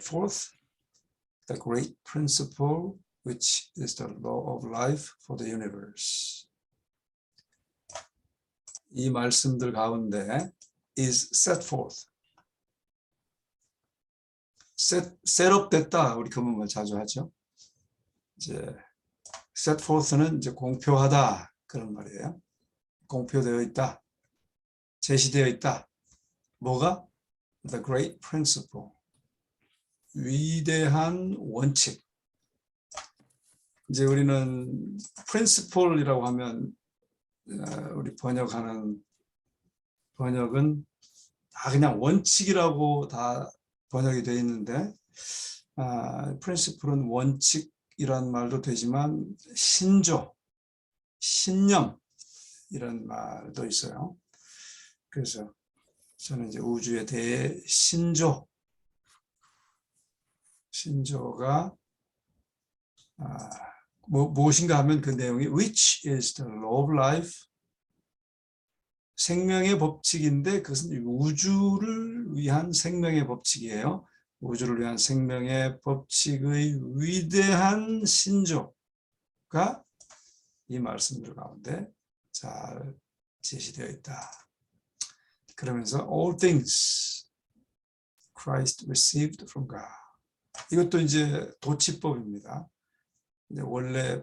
forth the great principle which is the law of life for the universe. 이 말씀들 가운데 is set forth. set up 됐다. 우리 그 문말 자주 하죠. 이제 set forth는 이제 공표하다 그런 말이에요. 공표되어 있다. 제시되어 있다. 뭐가? The great principle. 위대한 원칙. 이제 우리는 principle이라고 하면 우리 번역은 다 그냥 원칙이라고 다 번역이 되어 있는데 principle은 원칙이란 말도 되지만 신조, 신념 이런 말도 있어요. 그래서 저는 이제 우주에 대해 신조가 무엇인가 하면 그 내용이 which is the law of life, 생명의 법칙인데 그것은 우주를 위한 생명의 법칙이에요. 우주를 위한 생명의 법칙의 위대한 신조가 이 말씀들 가운데 잘 제시되어 있다. 그러면서 all things Christ received from God. 이것도 이제 도치법입니다. 이제 원래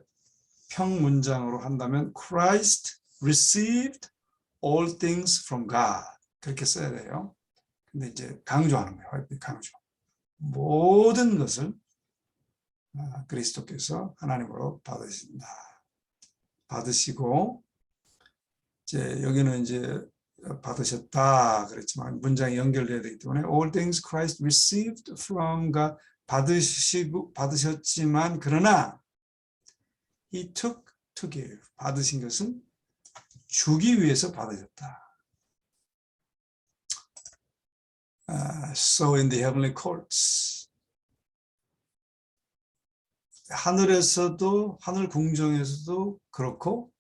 평문장으로 한다면 Christ received all things from God 그렇게 써야 돼요. 근데 이제 강조하는 거예요. 강조. 모든 것을 그리스도께서 하나님으로 받으시고 이제 여기는 이제 받으셨다 그랬지만 문장이 연결되어야 되기 때문에 all things Christ received from God 받으셨지만 그러나 he took to give 받으신 것은 주기 위해서 받으셨다. So in the heavenly courts 하늘에서도 하늘 궁정에서도 그렇고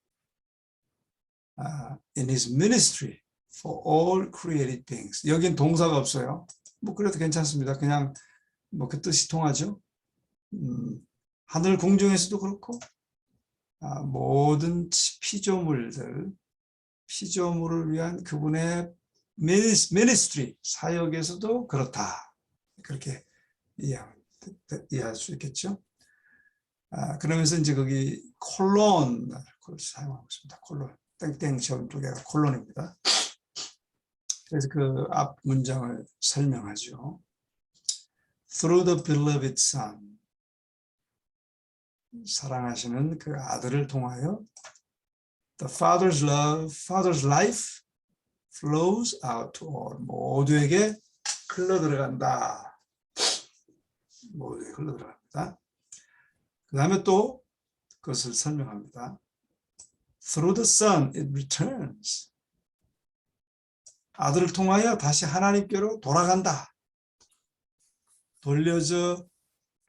in his ministry for all created things 여긴 동사가 없어요. 뭐 그래도 괜찮습니다. 그냥 뭐 그 뜻이 통하죠. 하늘 궁정에서도 그렇고 모든 피조물을 위한 그분의 ministry 사역에서도 그렇다. 그렇게 이해할 수 있겠죠. 그러면서 이제 거기 콜론을 사용하고 있습니다. 콜론 땡땡처럼 두 개가 콜론입니다. 그래서 그 앞 문장을 설명하죠. Through the beloved Son 사랑하시는 그 아들을 통하여 the Father's love, Father's life flows out to all 모두에게 흘러들어간다. 모두에게 흘러들어갑니다. 그 다음에 또 그것을 설명합니다. Through the Son it returns. 아들을 통하여 다시 하나님께로 돌아간다.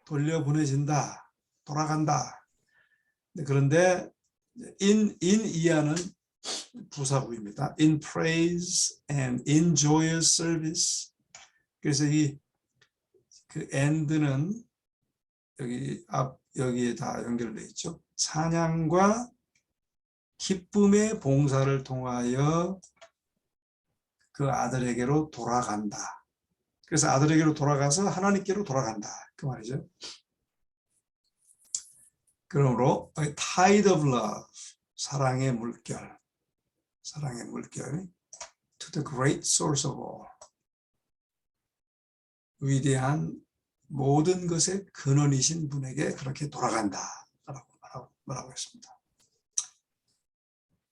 돌려보내진다. 돌아간다. 그런데 in 이하는 부사구입니다. In praise and in joyous service. 그래서 그 and는 여기에 다 연결되어 있죠. 찬양과 기쁨의 봉사를 통하여 그 아들에게로 돌아간다. 그래서 아들에게로 돌아가서 하나님께로 돌아간다. 그 말이죠. 그러므로 a tide of love, 사랑의 물결 to the great source of all, 위대한 모든 것의 근원이신 분에게 그렇게 돌아간다 라고 말하고 있습니다.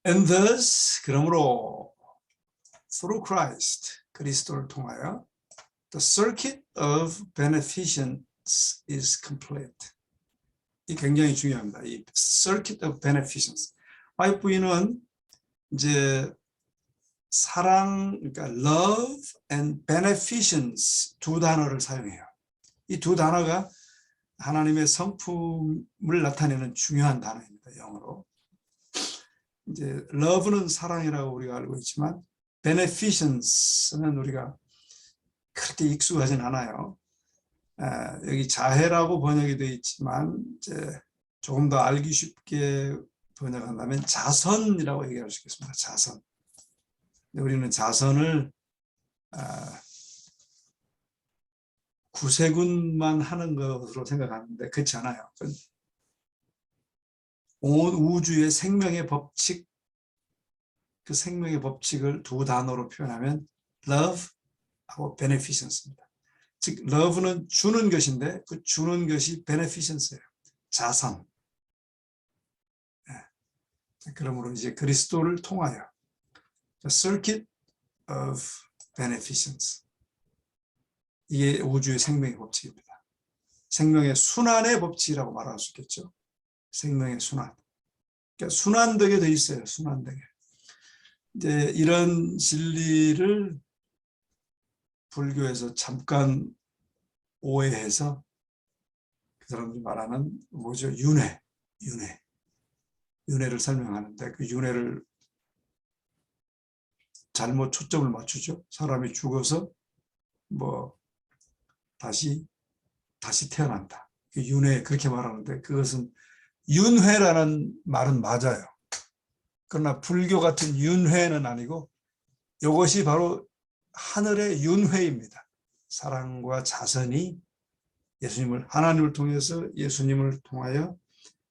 And thus, 그러므로 through Christ, 그리스도를 통하여 the circuit of beneficence is complete. 이 굉장히 중요합니다. 이 circuit of beneficence. 와이프는 이제 사랑, 그러니까 love and beneficence 두 단어를 사용해요. 이 두 단어가 하나님의 성품을 나타내는 중요한 단어입니다. 영어로. 이제 love는 사랑이라고 우리가 알고 있지만 beneficence는 우리가 그렇게 익숙하진 않아요. 여기 자해라고 번역이 되어 있지만 이제 조금 더 알기 쉽게 번역한다면 자선이라고 얘기할 수 있겠습니다. 자선. 우리는 자선을 구세군만 하는 것으로 생각하는데 그렇지 않아요. 온 우주의 생명의 법칙, 그 생명의 법칙을 두 단어로 표현하면 love하고 beneficence입니다. 즉 love는 주는 것인데 그 주는 것이 beneficence예요. 자선. 그러므로 이제 그리스도를 통하여 the circuit of beneficence. 이게 우주의 생명의 법칙입니다. 생명의 순환의 법칙이라고 말할 수 있겠죠. 생명의 순환. 그러니까 순환되게 돼 있어요. 순환되게. 이제 이런 진리를 불교에서 잠깐 오해해서 그 사람들이 말하는 뭐죠? 윤회를 설명하는데 그 윤회를 잘못 초점을 맞추죠. 사람이 죽어서 뭐 다시 태어난다. 윤회 그렇게 말하는데 그것은 윤회라는 말은 맞아요. 그러나 불교 같은 윤회는 아니고 이것이 바로 하늘의 윤회입니다. 사랑과 자선이 하나님을 통해서 예수님을 통하여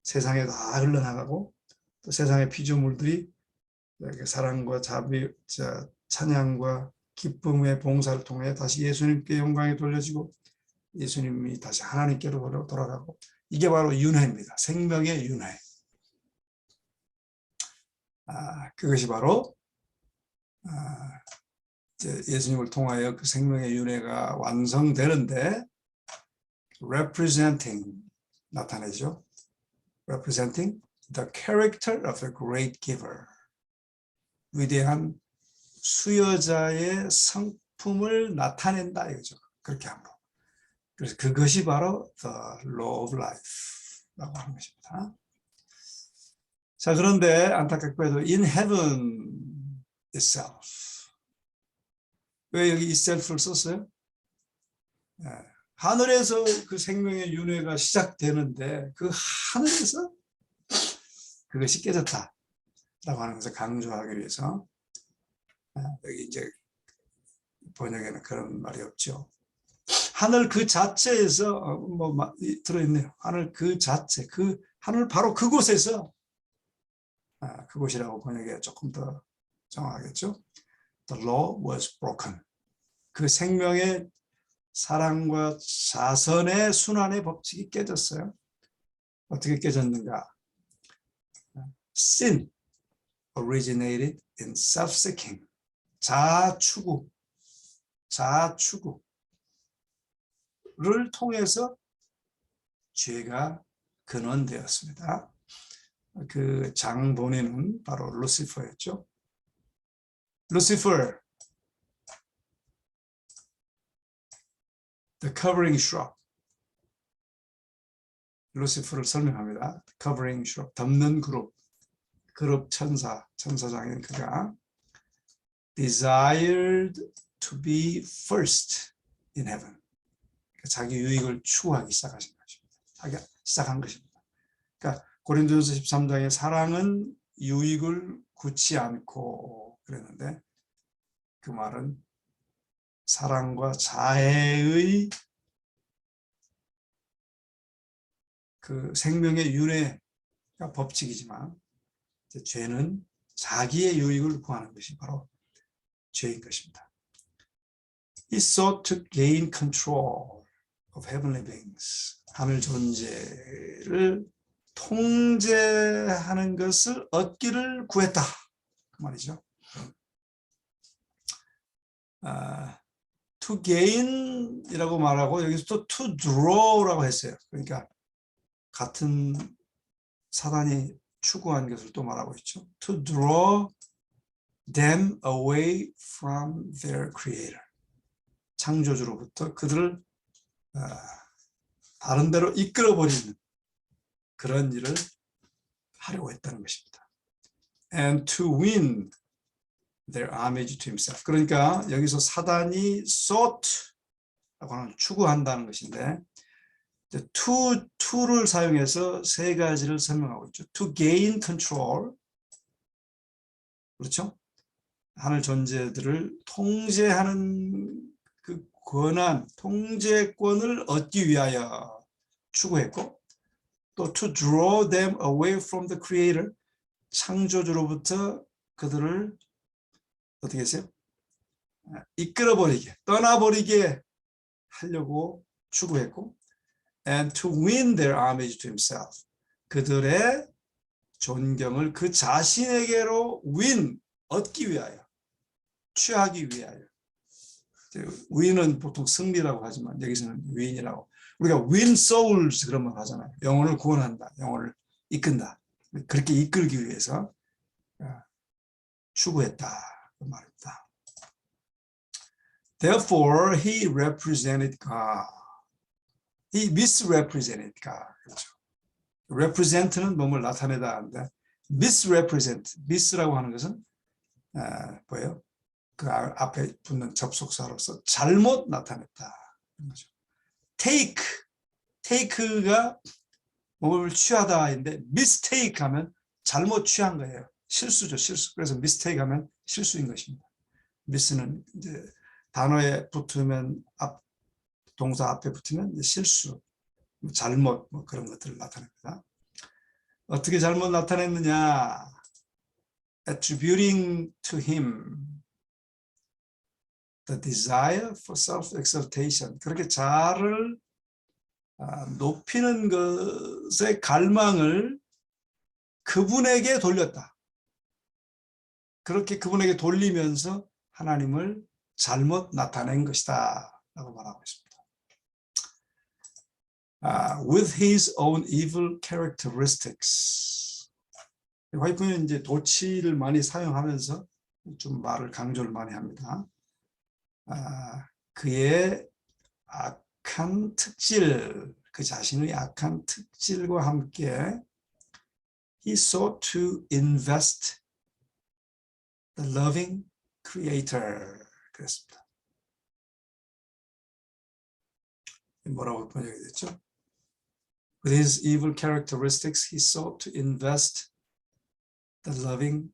세상에 다 흘러나가고 또 세상의 피조물들이 사랑과 찬양과 기쁨의 봉사를 통해 다시 예수님께 영광이 돌려지고 예수님이 다시 하나님께로 돌아가고 이게 바로 윤회입니다. 생명의 윤회. 그것이 바로 예수님을 통하여 그 생명의 윤회가 완성되는데 representing 나타내죠. representing the character of the great giver. 위대한 수여자의 성품을 나타낸다 이거죠. 그렇게 함으로. 그래서 그것이 바로 the law of life라고 하는 것입니다. 자, 그런데 안타깝게도 in heaven itself. 왜 여기 itself를 썼어요? 하늘에서 그 생명의 윤회가 시작되는데 그 하늘에서 그것이 깨졌다라고 하는 것을 강조하기 위해서 여기 이제 번역에는 그런 말이 없죠. 하늘 그 자체에서 뭐 들어있네요. 하늘 그 자체, 그 하늘 바로 그곳에서 그곳이라고 번역이 조금 더 정확하겠죠. The law was broken. 그 생명의 사랑과 자선의 순환의 법칙이 깨졌어요. 어떻게 깨졌는가? Sin originated in self-seeking. 자아추구를 통해서 죄가 근원되었습니다. 그 장본인은 바로 루시퍼였죠. Lucifer, the covering shrub. 루시퍼를 설명합니다. covering shrub, 덮는 그룹 천사장인 그가 desired to be first in heaven. 자기 유익을 추구하기 시작한 것입니다. 그러니까 고린도전서 13장의 사랑은 유익을 굳지 않고 그랬는데 그 말은 사랑과 자애의 그 생명의 윤회가 법칙이지만 죄는 자기의 유익을 구하는 것이 바로 죄인 것입니다. He sought to gain control of heavenly beings. 하늘 존재를 통제하는 것을 얻기를 구했다. 그 말이죠. To gain이라고 말하고 여기서 또 to draw라고 했어요. 그러니까 같은 사단이 추구한 것을 또 말하고 있죠. To draw them away from their creator. 창조주로부터 그들을 다른 데로 이끌어버리는 그런 일을 하려고 했다는 것입니다. And to win their homage to himself. 그러니까 여기서 사단이 sought 하는 추구한다는 것인데 to를 사용해서 세 가지를 설명하고 있죠. To gain control, 그렇죠? 하늘 존재들을 통제하는 그 권한, 통제권을 얻기 위하여 추구했고, 또 to draw them away from the creator, 창조주로부터 그들을 어떻게 했어요? 이끌어버리게, 떠나버리게 하려고 추구했고, and to win their homage to himself, 그들의 존경을 그 자신에게로 얻기 위하여, 취하기 위하여. win은 보통 승리라고 하지만 여기서는 win이라고. 우리가 win souls 그런 말 하잖아요. 영혼을 구원한다, 영혼을 이끈다. 그렇게 이끌기 위해서 추구했다 그 말입니다. Therefore, he represented God. He misrepresented God. 그렇죠. represent는 몸을 나타내다 하는데 mis라고 하는 것은 뭐예요? 그 앞에 붙는 접속사로서 잘못 나타냈다. 그렇죠. take가 몸을 취하다인데 mistake 하면 잘못 취한 거예요. 실수죠, 실수. 그래서 mistake 하면 실수인 것입니다. miss는 이제 단어에 붙으면 동사 앞에 붙으면 실수, 잘못 뭐 그런 것들을 나타냅니다. 어떻게 잘못 나타냈느냐? Attributing to him the desire for self-exaltation. 그렇게 자아를 높이는 것의 갈망을 그분에게 돌렸다. 그렇게 그분에게 돌리면서 하나님을 잘못 나타낸 것이다 라고 말하고 있습니다. With his own evil characteristics. 화이프는 이제 도치를 많이 사용하면서 좀 말을 강조를 많이 합니다. 그의 악한 특질, 그 자신의 악한 특질과 함께 he sought to invest the loving creator. 그랬습니다. 뭐라고 번역이 됐죠? With his evil characteristics, he sought to invest the loving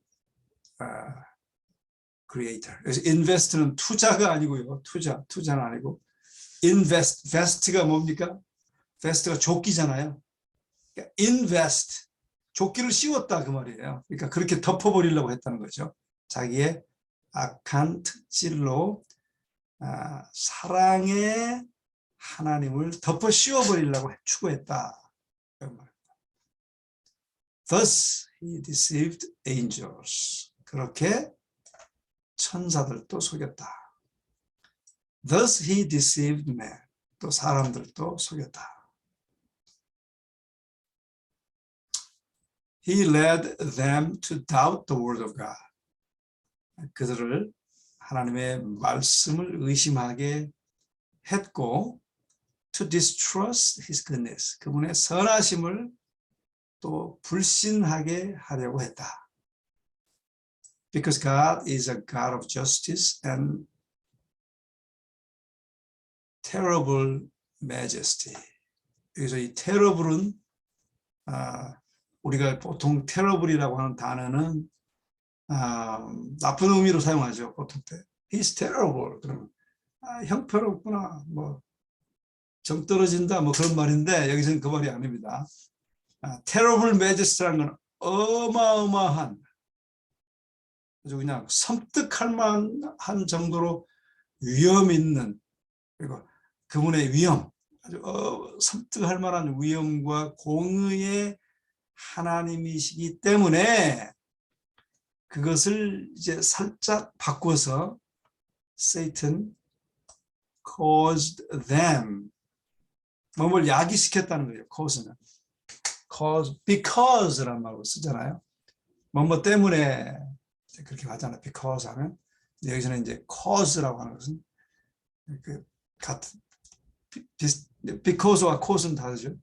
creator. 그래서 invest는 투자가 아니고요. 투자는 아니고 vest가 뭡니까? vest가 조끼잖아요. 그러니까 invest, 조끼를 씌웠다 그 말이에요. 그러니까 그렇게 덮어버리려고 했다는 거죠. 자기의 악한 특질로 사랑의 하나님을 덮어 씌워버리려고 추구했다. Thus he deceived angels. 그렇게 천사들도 속였다. Thus he deceived men. 또 사람들도 속였다. He led them to doubt the word of God. 그들을 하나님의 말씀을 의심하게 했고, to distrust his goodness. 그분의 선하심을 또 불신하게 하려고 했다. Because God is a God of justice and terrible majesty. 여기서 이 terrible은 우리가 보통 terrible이라고 하는 단어는 나쁜 의미로 사용하죠. 보통 때 He's terrible. 그러면 형편없구나, 뭐 정 떨어진다, 뭐 그런 말인데 여기서는 그 말이 아닙니다. terrible majesty라는 건 어마어마한, 아주 그냥 섬뜩할 만한 정도로 위험 있는, 그리고 그분의 위험, 아주 섬뜩할 만한 위험과 공의의 하나님이시기 때문에 그것을 이제 살짝 바꿔서 Satan caused them, 몸을 야기시켰다는 거예요. cause는 because라는 말로 쓰잖아요. 뭐뭐 때문에 그렇게 하잖아요. because 하면. 여기서는 이제 cause라고 하는 것은 그 같은 because와 cause는 다르죠.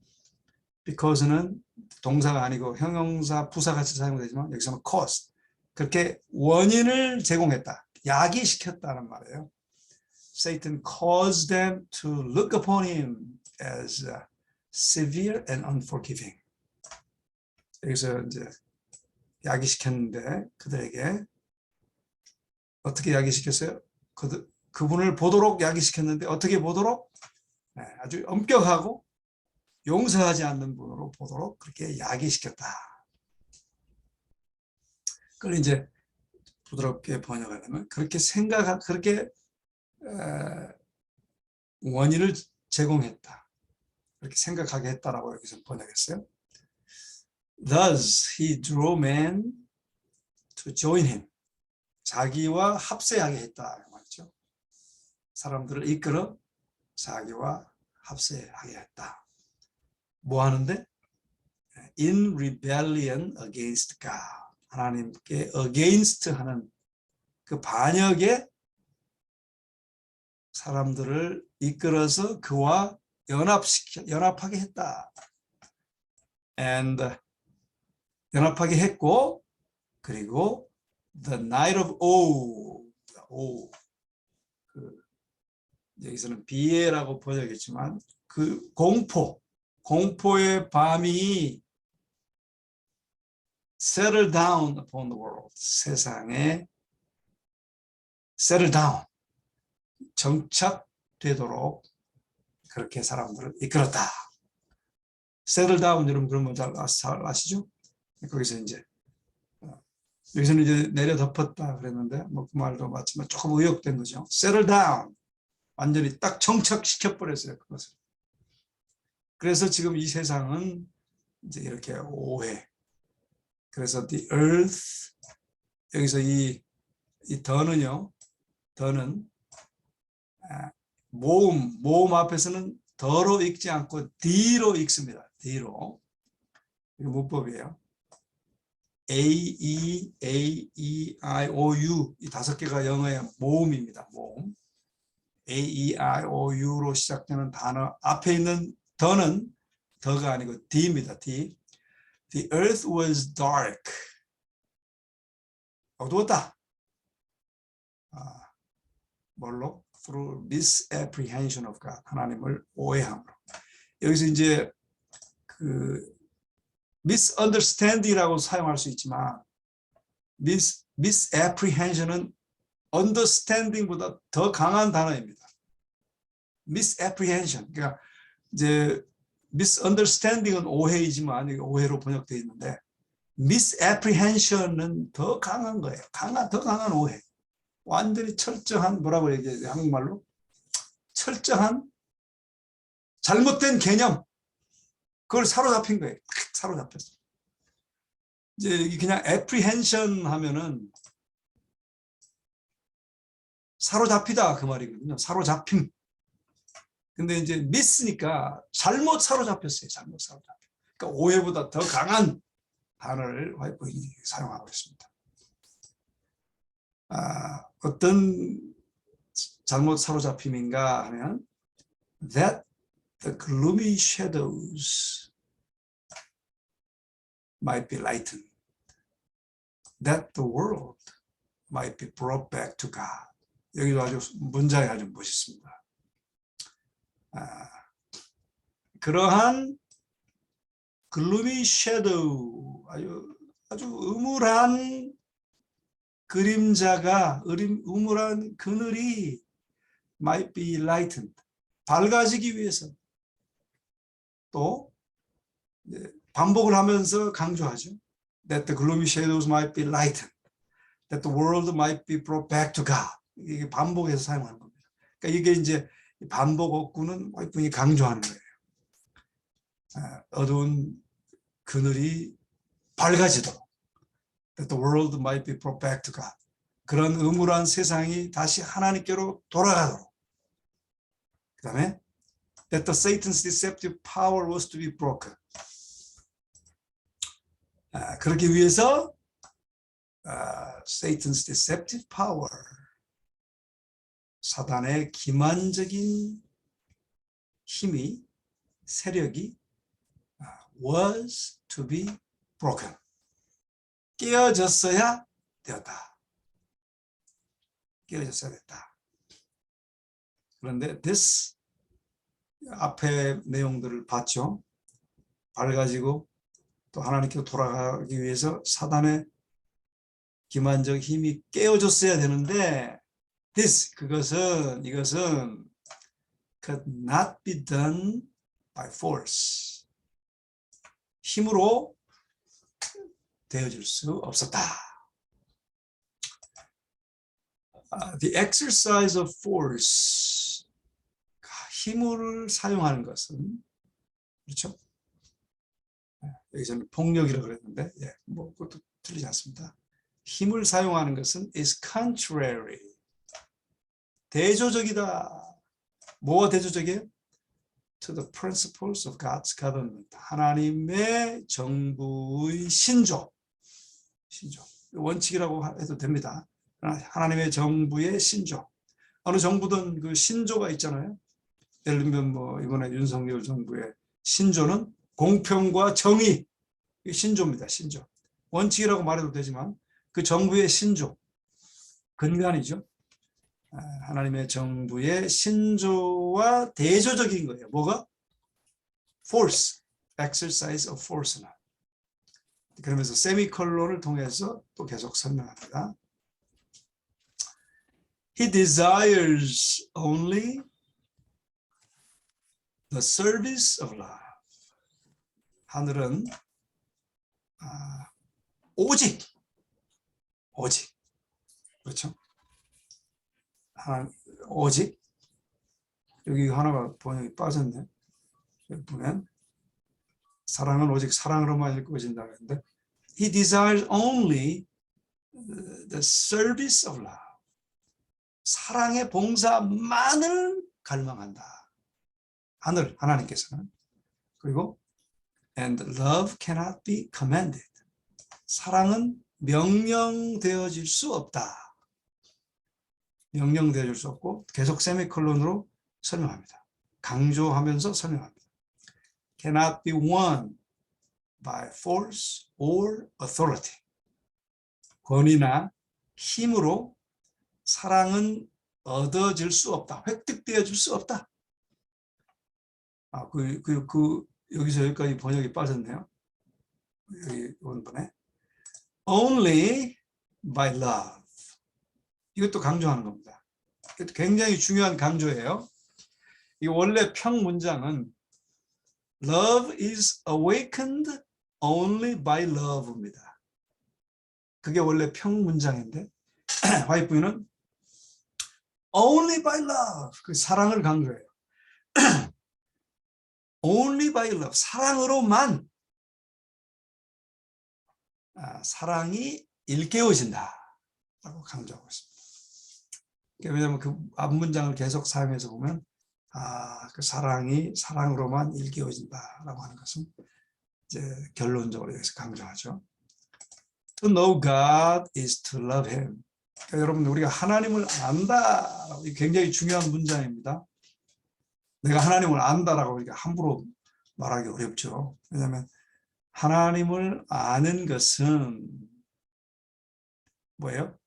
because는 동사가 아니고 형용사, 부사 같이 사용되지만 여기서는 cause. 그렇게 원인을 제공했다. 야기시켰다는 말이에요. Satan caused them to look upon him as severe and unforgiving. 여기서 이제 야기시켰는데 그들에게 어떻게 야기시켰어요? 그분을 보도록 야기시켰는데 어떻게 보도록? 네, 아주 엄격하고 용서하지 않는 분으로 보도록 그렇게 야기시켰다. 그걸 이제 부드럽게 번역하려면 그렇게 그렇게 원인을 제공했다. 그렇게 생각하게 했다라고 여기서 번역했어요. Thus he drew men to join him. 자기와 합세하게 했다 말이죠. 사람들을 이끌어 자기와 합세하게 했다. 뭐 하는데? In rebellion against God. 하나님께 against 하는 그 반역에 사람들을 이끌어서 그와 연합하게 했다. And 연합하게 했고, 그리고 the night of awe, 여기서는 비애라고 번역했지만 그 공포의 밤이 settle down upon the world. 세상에 settle down, 정착되도록 그렇게 사람들을 이끌었다. settle down 여러분 그런 거 잘 아시죠? 거기서 여기서는 이제 내려 덮었다 그랬는데 뭐 그 말도 맞지만 조금 의역된 거죠. settle down, 완전히 딱 정착시켜 버렸어요 그것을. 그래서 지금 이 세상은 이제 이렇게 오해. 그래서 the earth, 여기서 이 더는요, 더는 모음 앞에서는 더로 읽지 않고 D로 읽습니다. D로. 이거 문법이에요. A-E-A-E-I-O-U 이 5개가 영어의 모음입니다. 모음. A-E-I-O-U로 시작되는 단어 앞에 있는 더는 더가 아니고 D입니다. D. The earth was dark. 어두웠다. 뭘로? Through misapprehension of God. 하나님을 오해함으로. 여기서 이제 그 misunderstanding이라고 사용할 수 있지만 misapprehension은 understanding보다 더 강한 단어입니다. misapprehension. 그러니까 이제 misunderstanding은 오해이지만 오해로 번역되어 있는데 misapprehension은 더 강한 거예요. 더 강한 오해. 완전히 철저한 뭐라고 얘기해요? 한국말로 철저한 잘못된 개념. 그걸 사로잡힌 거예요. 사로잡혔어. 이제 그냥 apprehension 하면은 사로잡히다 그 말이거든요. 사로잡힘. 근데 이제 miss니까 잘못 사로잡혔어요. 잘못 사로잡혀. 그러니까 오해보다 더 강한 단어를 화이트보이들이 사용하고 있습니다. 어떤 잘못 사로잡힘인가 하면 that the gloomy shadows might be lightened, that the world might be brought back to God. 여기도 아주 문장이 아주 멋있습니다. 그러한 gloomy shadow, 아주 음울한 그림자가, 음울한 그늘이 might be lightened, 밝아지기 위해서 또 반복을 하면서 강조하죠. That the gloomy shadows might be lightened, that the world might be brought back to God. 이게 반복해서 사용하는 겁니다. 그러니까 이게 이제 반복 어구는 분이 강조하는 거예요. 어두운 그늘이 밝아지도록, that the world might be brought back to God. 그런 음울한 세상이 다시 하나님께로 돌아가도록. 그 다음에 that the Satan's deceptive power was to be broken. 그렇기 위해서 Satan's deceptive power, 사단의 기만적인 힘이, 세력이 was to be broken. 깨어졌어야 되었다. 깨어졌어야 됐다. 그런데 this 앞에 내용들을 봤죠. 밝아지고 또 하나님께로 돌아가기 위해서 사단의 기만적 힘이 깨어졌어야 되는데 이것은 could not be done by force. 힘으로 되어질 수 없었다. The exercise of force. 힘을 사용하는 것은 그렇죠? 여기서는 폭력이라고 그랬는데 뭐 그것도 틀리지 않습니다. 힘을 사용하는 것은 is contrary. 대조적이다. 뭐가 대조적이에요? To the principles of God's government. 하나님의 정부의 신조. 원칙이라고 해도 됩니다. 하나님의 정부의 신조. 어느 정부든 그 신조가 있잖아요. 예를 들면 뭐 이번에 윤석열 정부의 신조는 공평과 정의. 신조입니다. 신조. 원칙이라고 말해도 되지만 그 정부의 신조. 근간이죠. 하나님의 정부의 신조와 대조적인 거예요. 뭐가? force, exercise of force나. 그러면서 세미콜론을 통해서 또 계속 설명합니다. He desires only the service of love. 하늘은 오직 그렇죠? 오직 여기 하나가 번역이 빠졌네. 여기 보면 사랑은 오직 사랑으로만 이루어진다고 했는데 He desires only the service of love. 사랑의 봉사만을 갈망한다. 하나님께서는. 그리고 and love cannot be commanded. 사랑은 명령되어질 수 없다. 명령되어질 수 없고 계속 세미콜론으로 설명합니다. 강조하면서 설명합니다. Cannot be won by force or authority. 권위나 힘으로 사랑은 얻어질 수 없다. 획득되어질 수 없다. 여기서 여기까지 번역이 빠졌네요. 여기 원본에 only by love. 이것도 강조하는 겁니다. 이것도 굉장히 중요한 강조예요. 이 원래 평문장은 Love is awakened only by love입니다. 그게 원래 평문장인데 화이트부인은 only by love, 그 사랑을 강조해요. only by love, 사랑으로만 사랑이 일깨워진다 라고 강조하고 있습니다. 왜냐하면 그 앞문장을 계속 사용해서 보면 그 사랑이 사랑으로만 일깨워진다라고 하는 것은 이제 결론적으로 여기서 강조하죠. To know God is to love Him. 그러니까 여러분 우리가 하나님을 안다. 굉장히 중요한 문장입니다. 내가 하나님을 안다라고 우리가 함부로 말하기 어렵죠. 왜냐하면 하나님을 아는 것은 뭐예요?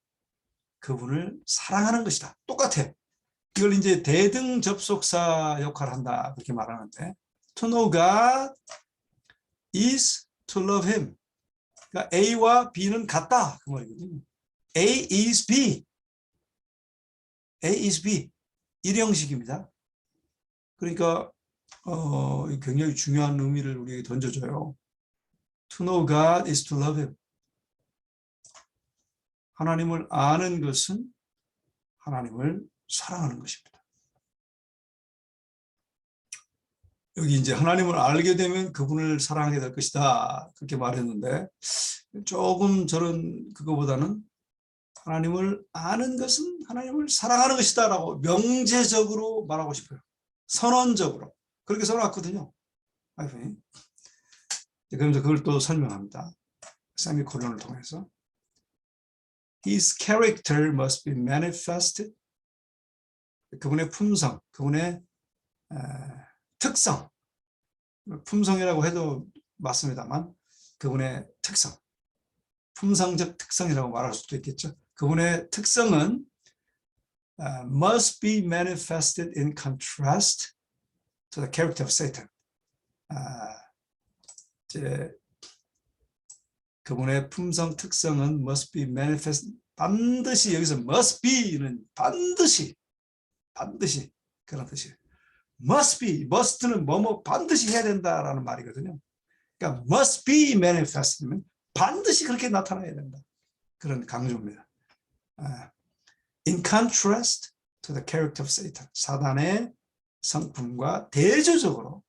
그분을 사랑하는 것이다. 똑같아. 이걸 이제 대등 접속사 역할을 한다 그렇게 말하는데 to know God is to love Him. 그러니까 A와 B는 같다 그 말이거든요. A is B. A is B. 일형식입니다. 그러니까 굉장히 중요한 의미를 우리에게 던져줘요. To know God is to love Him. 하나님을 아는 것은 하나님을 사랑하는 것입니다. 여기 이제 하나님을 알게 되면 그분을 사랑하게 될 것이다 그렇게 말했는데 조금 저는 그거보다는 하나님을 아는 것은 하나님을 사랑하는 것이다 라고 명제적으로 말하고 싶어요. 선언적으로 그렇게 써놨거든요. 그러면서 그걸 또 설명합니다. 세미콜론을 통해서 His character must be manifested. 그분의 품성, 그분의 특성, 품성이라고 해도 맞습니다만 그분의 특성, 품성적 특성이라고 말할 수도 있겠죠. 그분의 특성은 must be manifested in contrast to the character of Satan. 이제 그분의 품성 특성은 must be manifest, 반드시 여기서 must be는 반드시 그런 뜻이에요. must be, must는 뭐뭐 반드시 해야 된다라는 말이거든요. 그러니까 must be manifest면 반드시 그렇게 나타나야 된다. 그런 강조입니다. In contrast to the character of Satan, 사단의 성품과 대조적으로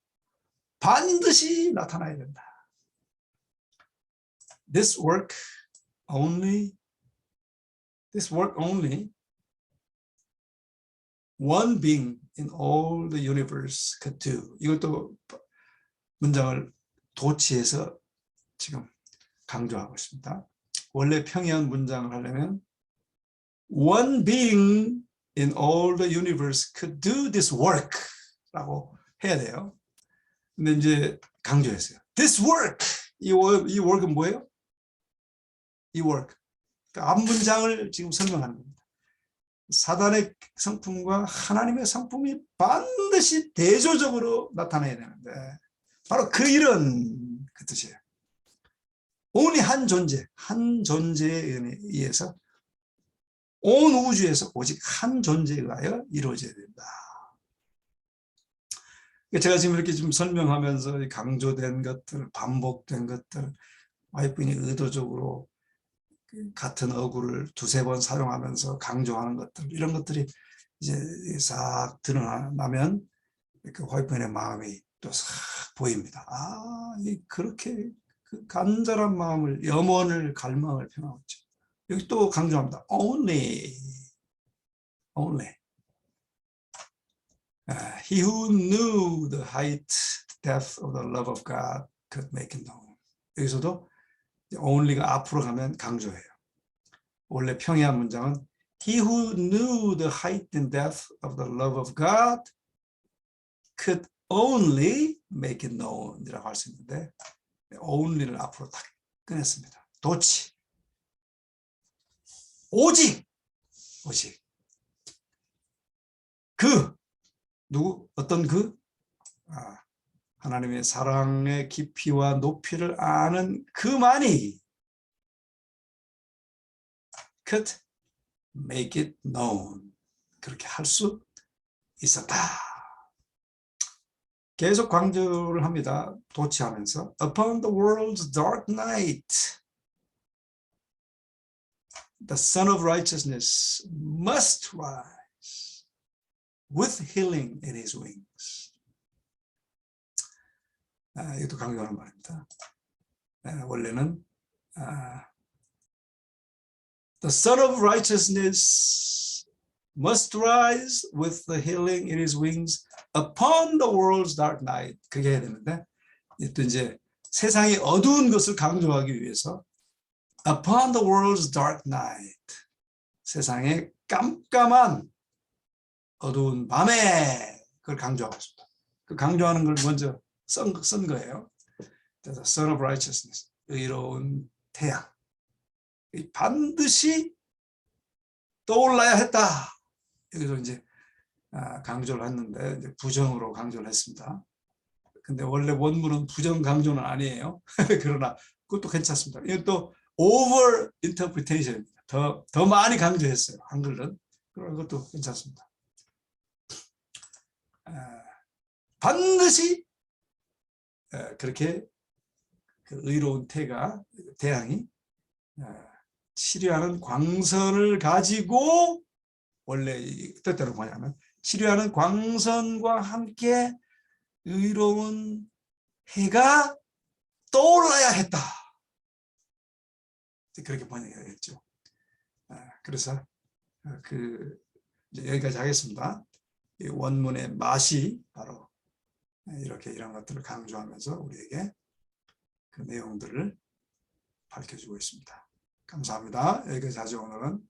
반드시 나타나야 된다. This work only one being in all the universe could do. 이것도 문장을 도치해서 지금 강조하고 있습니다. 원래 평이한 문장을 하려면 one being in all the universe could do this work 라고 해야 돼요. 근데 이제 강조했어요. This work! 이 work은 뭐예요? 이 work. 그러니까 앞 문장을 지금 설명하는 겁니다. 사단의 성품과 하나님의 성품이 반드시 대조적으로 나타나야 되는데 바로 그 일은 그 뜻이에요. only 한 존재에 의해서 온 우주에서 오직 한 존재에 의하여 이루어져야 된다. 제가 지금 이렇게 좀 설명하면서 강조된 것들, 반복된 것들, 와이프인이 의도적으로 같은 어구를 두세 번 사용하면서 강조하는 것들, 이런 것들이 이제 싹 드러나면 그 와이프인의 마음이 또 싹 보입니다. 그렇게 그 간절한 마음을, 염원을, 갈망을 표현하고 있죠. 여기 또 강조합니다. Only. He who knew the height, depth of the love of God could make it known. 여기서도 only가 앞으로 가면 강조해요. 원래 평이한 문장은 He who knew the height and depth of the love of God could only make it known 이라고 할 수 있는데 only를 앞으로 딱 꺼냈습니다. 도치. 오직 그 누구? 어떤 그? 하나님의 사랑의 깊이와 높이를 아는 그만이 could make it known. 그렇게 할 수 있었다. 계속 강조를 합니다. 도치하면서 Upon the world's dark night, the Son of Righteousness must rise with healing in his wings. 이것도 강조하는 말입니다. 원래는 The Son of Righteousness must rise with the healing in his wings upon the world's dark night. 그게 해야 되는데 또 이제 세상의 어두운 것을 강조하기 위해서 upon the world's dark night, 세상의 깜깜한 어두운 밤에 그걸 강조하고 있습니다. 그 강조하는 걸 먼저 쓴 거예요. The Son of Righteousness, 의로운 태양. 반드시 떠올라야 했다. 여기서 이제 강조를 했는데 이제 부정으로 강조를 했습니다. 근데 원래 원문은 부정 강조는 아니에요. 그러나 그것도 괜찮습니다. 이건 또 over interpretation입니다. 더 많이 강조했어요. 한글은. 그런 것도 괜찮습니다. 반드시 그렇게 그 의로운 태양이 치료하는 광선을 가지고, 원래 뜻대로 뭐냐면 치료하는 광선과 함께 의로운 해가 떠올라야 했다. 그렇게 번역해야겠죠. 그래서 이제 여기까지 하겠습니다. 이 원문의 맛이 바로 이렇게 이런 것들을 강조하면서 우리에게 그 내용들을 밝혀주고 있습니다. 감사합니다. 여기까지 하죠, 오늘은.